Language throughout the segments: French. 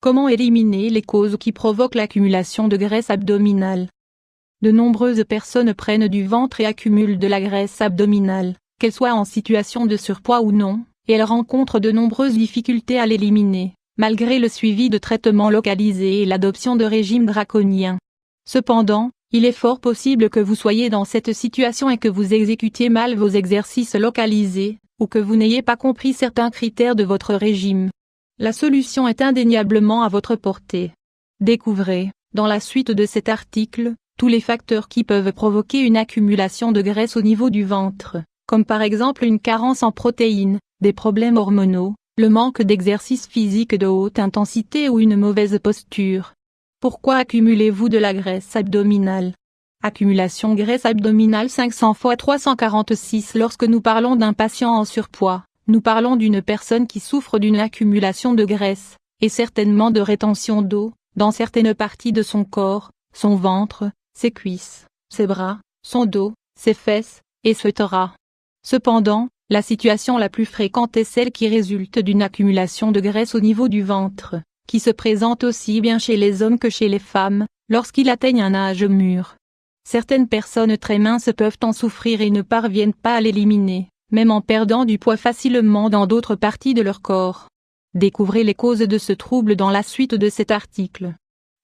Comment éliminer les causes qui provoquent l'accumulation de graisse abdominale? De nombreuses personnes prennent du ventre et accumulent de la graisse abdominale, qu'elles soient en situation de surpoids ou non, et elles rencontrent de nombreuses difficultés à l'éliminer, malgré le suivi de traitements localisés et l'adoption de régimes draconiens. Cependant, il est fort possible que vous soyez dans cette situation et que vous exécutiez mal vos exercices localisés, ou que vous n'ayez pas compris certains critères de votre régime. La solution est indéniablement à votre portée. Découvrez, dans la suite de cet article, tous les facteurs qui peuvent provoquer une accumulation de graisse au niveau du ventre, comme par exemple une carence en protéines, des problèmes hormonaux, le manque d'exercice physique de haute intensité ou une mauvaise posture. Pourquoi accumulez-vous de la graisse abdominale? Accumulation graisse abdominale 500 x 346. Lorsque nous parlons d'un patient en surpoids, nous parlons d'une personne qui souffre d'une accumulation de graisse, et certainement de rétention d'eau, dans certaines parties de son corps, son ventre, ses cuisses, ses bras, son dos, ses fesses, etc. Cependant, la situation la plus fréquente est celle qui résulte d'une accumulation de graisse au niveau du ventre, qui se présente aussi bien chez les hommes que chez les femmes, lorsqu'ils atteignent un âge mûr. Certaines personnes très minces peuvent en souffrir et ne parviennent pas à l'éliminer, même en perdant du poids facilement dans d'autres parties de leur corps. Découvrez les causes de ce trouble dans la suite de cet article.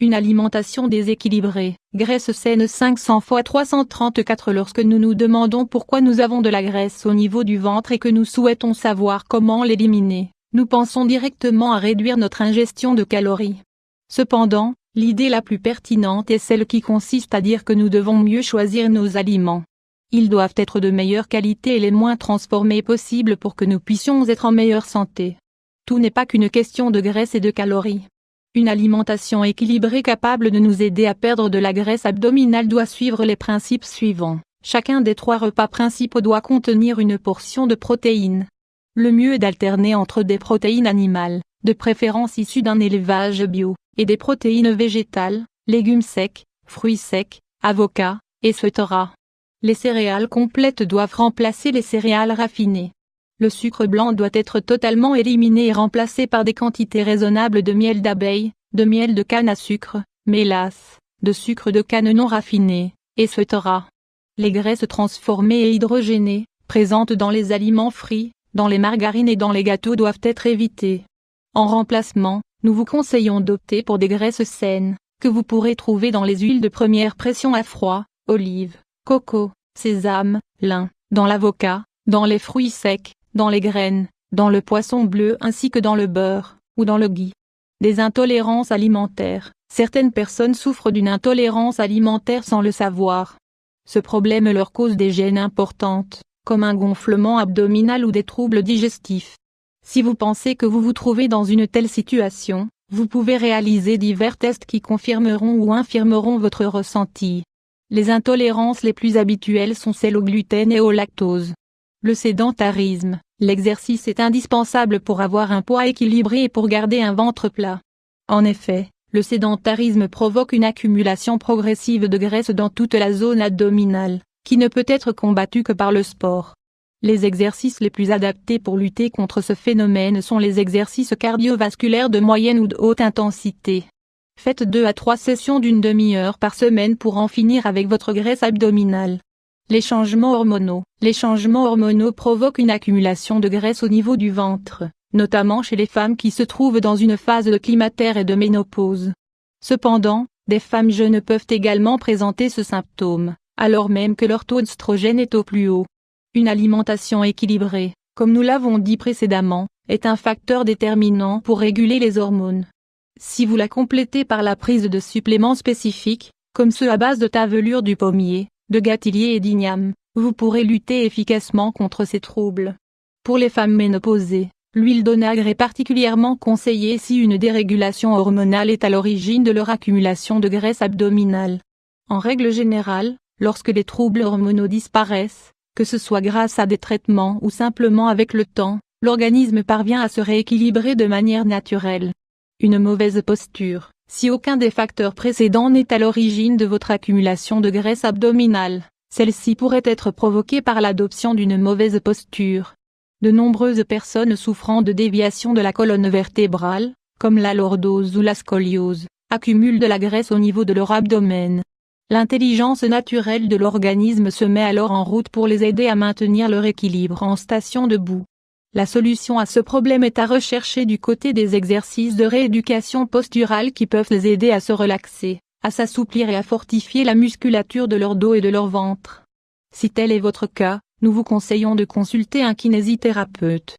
Une alimentation déséquilibrée, graisse saine 500 x 334. Lorsque nous nous demandons pourquoi nous avons de la graisse au niveau du ventre et que nous souhaitons savoir comment l'éliminer, nous pensons directement à réduire notre ingestion de calories. Cependant, l'idée la plus pertinente est celle qui consiste à dire que nous devons mieux choisir nos aliments. Ils doivent être de meilleure qualité et les moins transformés possible pour que nous puissions être en meilleure santé. Tout n'est pas qu'une question de graisse et de calories. Une alimentation équilibrée capable de nous aider à perdre de la graisse abdominale doit suivre les principes suivants. Chacun des 3 repas principaux doit contenir une portion de protéines. Le mieux est d'alterner entre des protéines animales, de préférence issues d'un élevage bio, et des protéines végétales, légumes secs, fruits secs, avocats, etc. Les céréales complètes doivent remplacer les céréales raffinées. Le sucre blanc doit être totalement éliminé et remplacé par des quantités raisonnables de miel d'abeille, de miel de canne à sucre, mélasse, de sucre de canne non raffiné, etc. Les graisses transformées et hydrogénées, présentes dans les aliments frits, dans les margarines et dans les gâteaux doivent être évitées. En remplacement, nous vous conseillons d'opter pour des graisses saines, que vous pourrez trouver dans les huiles de première pression à froid, olives, coco, sésame, lin, dans l'avocat, dans les fruits secs, dans les graines, dans le poisson bleu ainsi que dans le beurre, ou dans le ghee. Des intolérances alimentaires. Certaines personnes souffrent d'une intolérance alimentaire sans le savoir. Ce problème leur cause des gênes importantes, comme un gonflement abdominal ou des troubles digestifs. Si vous pensez que vous vous trouvez dans une telle situation, vous pouvez réaliser divers tests qui confirmeront ou infirmeront votre ressenti. Les intolérances les plus habituelles sont celles au gluten et au lactose. Le sédentarisme. L'exercice est indispensable pour avoir un poids équilibré et pour garder un ventre plat. En effet, le sédentarisme provoque une accumulation progressive de graisse dans toute la zone abdominale, qui ne peut être combattue que par le sport. Les exercices les plus adaptés pour lutter contre ce phénomène sont les exercices cardiovasculaires de moyenne ou de haute intensité. Faites 2 à 3 sessions d'une demi-heure par semaine pour en finir avec votre graisse abdominale. Les changements hormonaux. Les changements hormonaux provoquent une accumulation de graisse au niveau du ventre, notamment chez les femmes qui se trouvent dans une phase de climatério et de ménopause. Cependant, des femmes jeunes peuvent également présenter ce symptôme, alors même que leur taux d'œstrogène est au plus haut. Une alimentation équilibrée, comme nous l'avons dit précédemment, est un facteur déterminant pour réguler les hormones. Si vous la complétez par la prise de suppléments spécifiques, comme ceux à base de tavelure du pommier, de gâtillier et d'igname, vous pourrez lutter efficacement contre ces troubles. Pour les femmes ménopausées, l'huile d'onagre est particulièrement conseillée si une dérégulation hormonale est à l'origine de leur accumulation de graisse abdominale. En règle générale, lorsque les troubles hormonaux disparaissent, que ce soit grâce à des traitements ou simplement avec le temps, l'organisme parvient à se rééquilibrer de manière naturelle. Une mauvaise posture. Si aucun des facteurs précédents n'est à l'origine de votre accumulation de graisse abdominale, celle-ci pourrait être provoquée par l'adoption d'une mauvaise posture. De nombreuses personnes souffrant de déviation de la colonne vertébrale, comme la lordose ou la scoliose, accumulent de la graisse au niveau de leur abdomen. L'intelligence naturelle de l'organisme se met alors en route pour les aider à maintenir leur équilibre en station debout. La solution à ce problème est à rechercher du côté des exercices de rééducation posturale qui peuvent les aider à se relaxer, à s'assouplir et à fortifier la musculature de leur dos et de leur ventre. Si tel est votre cas, nous vous conseillons de consulter un kinésithérapeute.